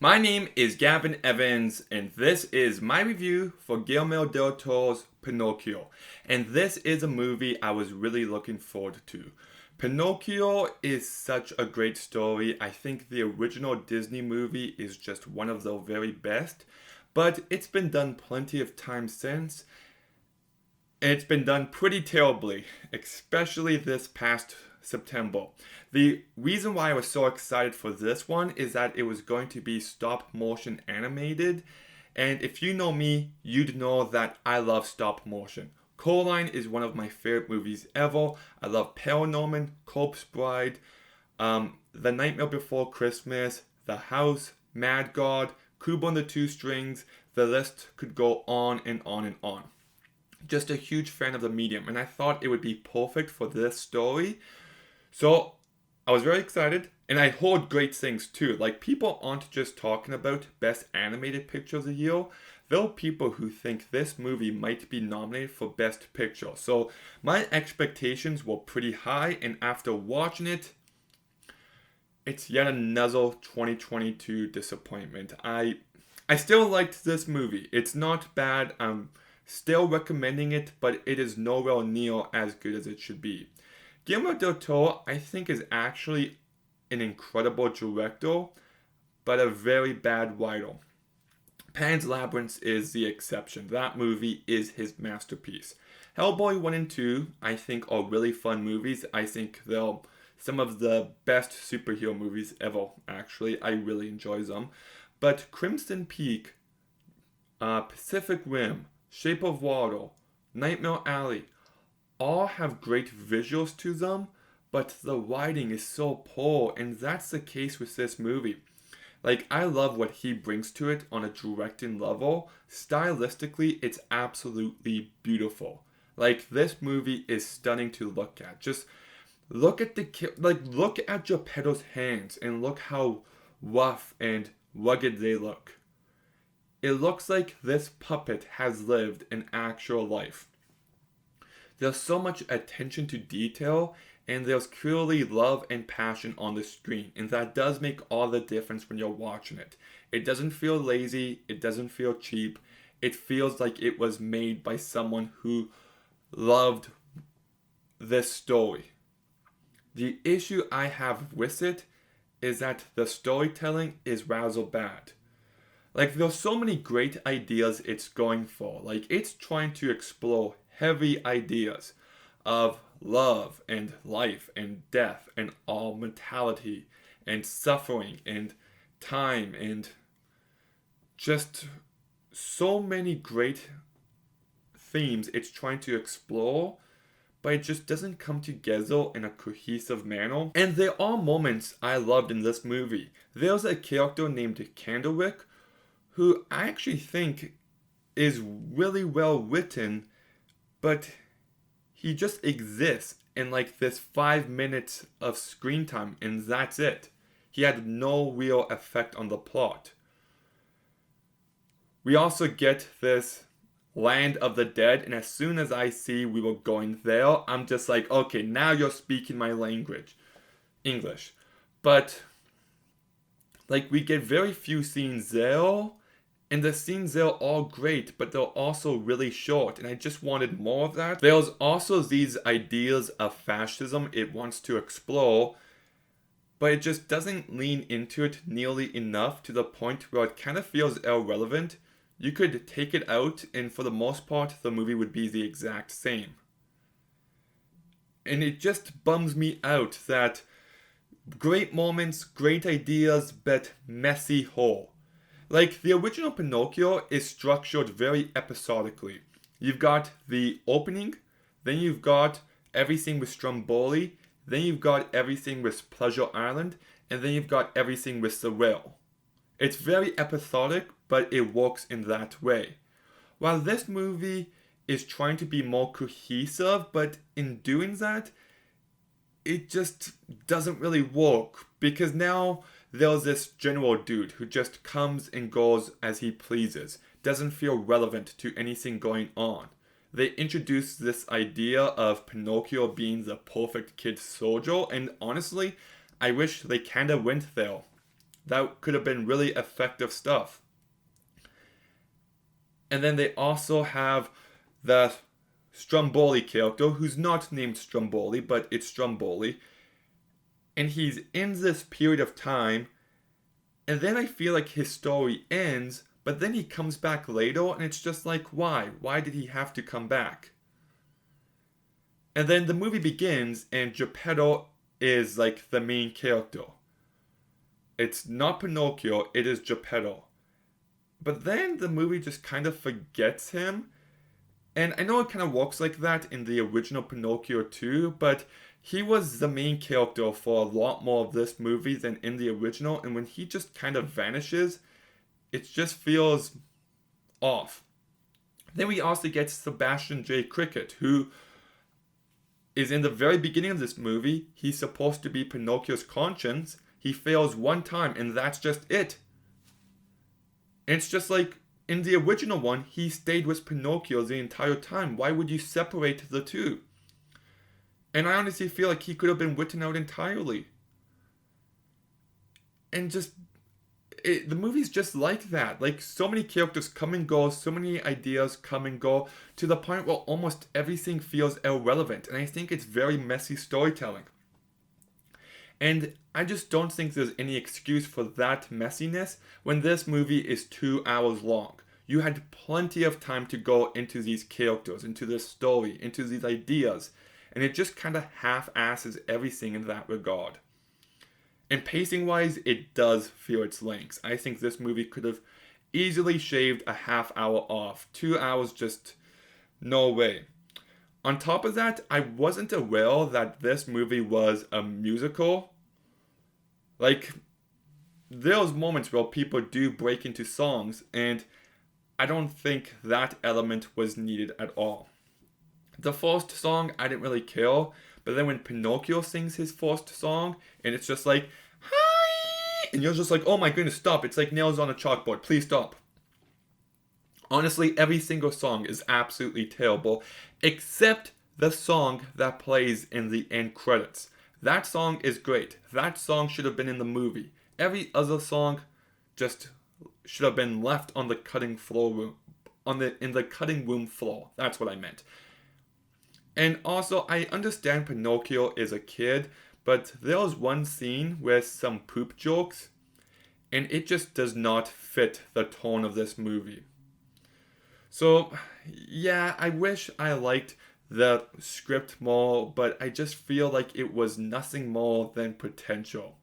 My name is Gavin Evans, and this is my review for Guillermo del Toro's Pinocchio. And this is a movie I was really looking forward to. Pinocchio is such a great story. I think the original Disney movie is just one of the very best, but it's been done plenty of times since. And it's been done pretty terribly, especially this past September. The reason why I was so excited for this one is that it was going to be stop motion animated. And if you know me, you'd know that I love stop motion. Coraline is one of my favorite movies ever. I love Paranorman, Corpse Bride, The Nightmare Before Christmas, The House, Mad God, Kubo and the Two Strings. The list could go on and on and on. Just a huge fan of the medium, and I thought it would be perfect for this story. So I was very excited, and I heard great things too. Like, people aren't just talking about best animated picture of the year. There are people who think this movie might be nominated for best picture. So my expectations were pretty high, and after watching it, it's yet another 2022 disappointment. I still liked this movie. It's not bad. I'm still recommending it, but it is nowhere near as good as it should be. Guillermo del Toro, I think, is actually an incredible director, but a very bad writer. Pan's Labyrinth is the exception. That movie is his masterpiece. Hellboy 1 and 2, I think, are really fun movies. I think they're some of the best superhero movies ever, actually. I really enjoy them. But Crimson Peak, Pacific Rim, Shape of Water, Nightmare Alley, all have great visuals to them, but the writing is so poor, and that's the case with this movie. Like, I love what he brings to it on a directing level. Stylistically, it's absolutely beautiful. Like, this movie is stunning to look at. Just look at look at Geppetto's hands and look how rough and rugged they look. It looks like this puppet has lived an actual life. There's so much attention to detail, and there's clearly love and passion on the screen, and that does make all the difference when you're watching it. It doesn't feel lazy, it doesn't feel cheap, it feels like it was made by someone who loved this story. The issue I have with it is that the storytelling is rather bad. Like, there's so many great ideas it's going for. Like, it's trying to explore heavy ideas of love and life and death and all mortality and suffering and time and just so many great themes it's trying to explore, but it just doesn't come together in a cohesive manner. And there are moments I loved in this movie. There's a character named Candlewick who I actually think is really well written, but he just exists in like this 5 minutes of screen time, and that's it. He had no real effect on the plot. We also get this land of the dead, and as soon as I see we were going there, I'm just like, okay, now you're speaking my language, English. But like, we get very few scenes there, and the scenes there are all great, but they're also really short, and I just wanted more of that. There's also these ideas of fascism it wants to explore, but it just doesn't lean into it nearly enough to the point where it kind of feels irrelevant. You could take it out, and for the most part, the movie would be the exact same. And it just bums me out that great moments, great ideas, but messy whole. Like, the original Pinocchio is structured very episodically. You've got the opening, then you've got everything with Stromboli, then you've got everything with Pleasure Island, and then you've got everything with the whale. It's very episodic, but it works in that way. While this movie is trying to be more cohesive, but in doing that, it just doesn't really work, because now there's this general dude who just comes and goes as he pleases, doesn't feel relevant to anything going on. They introduce this idea of Pinocchio being the perfect kid soldier, and honestly, I wish they kinda went there. That could have been really effective stuff. And then they also have the Stromboli character, who's not named Stromboli, but it's Stromboli. And he's in this period of time, and then I feel like his story ends, but then he comes back later, and it's just like, why? Why did he have to come back? And then the movie begins, and Geppetto is like the main character. It's not Pinocchio, it is Geppetto. But then the movie just kind of forgets him. And I know it kind of works like that in the original Pinocchio too, but he was the main character for a lot more of this movie than in the original, and when he just kind of vanishes, it just feels off. Then we also get Sebastian J. Cricket, who is in the very beginning of this movie. He's supposed to be Pinocchio's conscience. He fails one time, and that's just it. And it's just like, in the original one, he stayed with Pinocchio the entire time. Why would you separate the two? And I honestly feel like he could have been written out entirely. And just, the movie's just like that. Like, so many characters come and go, so many ideas come and go, to the point where almost everything feels irrelevant. And I think it's very messy storytelling. And I just don't think there's any excuse for that messiness when this movie is 2 hours long. You had plenty of time to go into these characters, into this story, into these ideas, and it just kind of half-asses everything in that regard. And pacing-wise, it does feel its lengths. I think this movie could have easily shaved a half hour off. 2 hours, just no way. On top of that, I wasn't aware that this movie was a musical. Like, there's moments where people do break into songs, and I don't think that element was needed at all. The first song, I didn't really care, but then when Pinocchio sings his first song, and it's just like, hi, and you're just like, oh my goodness, stop, it's like nails on a chalkboard, please stop. Honestly, every single song is absolutely terrible, except the song that plays in the end credits. That song is great. That song should have been in the movie. Every other song just should have been left on the cutting floor room, in the cutting room floor. That's what I meant. And also, I understand Pinocchio is a kid, but there was one scene with some poop jokes, and it just does not fit the tone of this movie. So, yeah, I wish I liked the script more, but I just feel like it was nothing more than potential.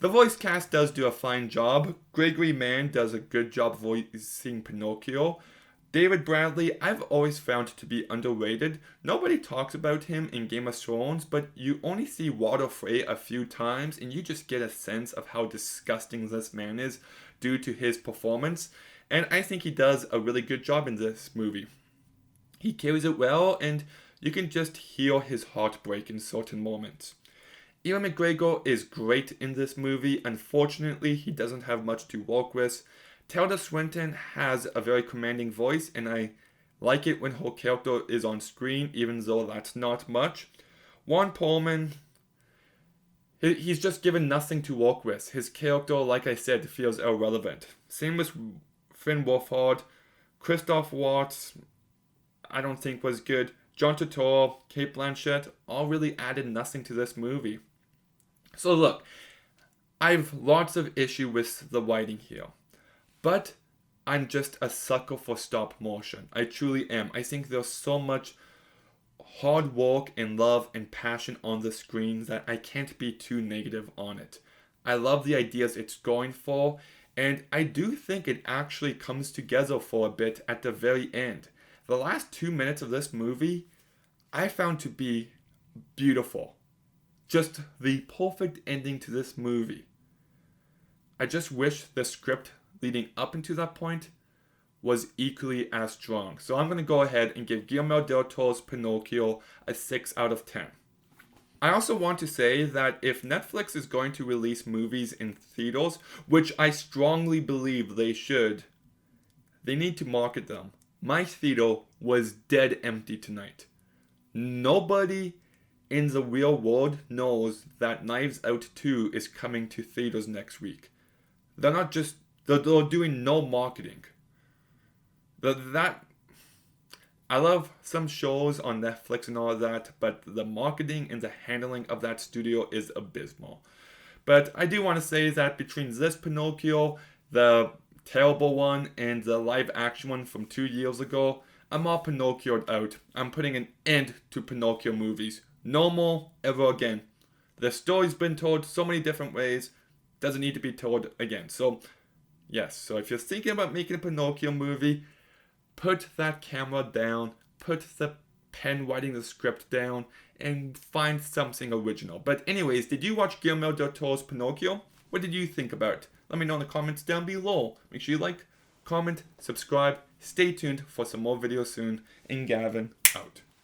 The voice cast does do a fine job. Gregory Mann does a good job voicing Pinocchio. David Bradley, I've always found to be underrated. Nobody talks about him in Game of Thrones, but you only see Walder Frey a few times, and you just get a sense of how disgusting this man is due to his performance. And I think he does a really good job in this movie. He carries it well, and you can just hear his heartbreak in certain moments. Ewan McGregor is great in this movie. Unfortunately, he doesn't have much to work with. Tilda Swinton has a very commanding voice, and I like it when her character is on screen, even though that's not much. Ron Perlman, he's just given nothing to work with. His character, like I said, feels irrelevant. Same with Finn Wolfhard. Christoph Waltz, I don't think was good. John Turturro, Cate Blanchett, all really added nothing to this movie. So look, I've lots of issue with the writing here, but I'm just a sucker for stop motion. I truly am. I think there's so much hard work and love and passion on the screen that I can't be too negative on it. I love the ideas it's going for, and I do think it actually comes together for a bit at the very end. The last 2 minutes of this movie, I found to be beautiful. Just the perfect ending to this movie. I just wish the script leading up into that point was equally as strong. So I'm going to go ahead and give Guillermo del Toro's Pinocchio a 6 out of 10. I also want to say that if Netflix is going to release movies in theaters, which I strongly believe they should, they need to market them. My theater was dead empty tonight. Nobody in the real world knows that Knives Out 2 is coming to theaters next week. They're not just, they're doing no marketing. That I love some shows on Netflix and all of that, but the marketing and the handling of that studio is abysmal. But I do want to say that between this Pinocchio, the terrible one, and the live action one from 2 years ago, I'm all Pinocchio'd out. I'm putting an end to Pinocchio movies. No more, ever again. The story's been told so many different ways, doesn't need to be told again. So, yes, so if you're thinking about making a Pinocchio movie, put that camera down, put the pen writing the script down, and find something original. But anyways, did you watch Guillermo del Toro's Pinocchio? What did you think about it? Let me know in the comments down below. Make sure you like, comment, subscribe. Stay tuned for some more videos soon. And Gavin, out.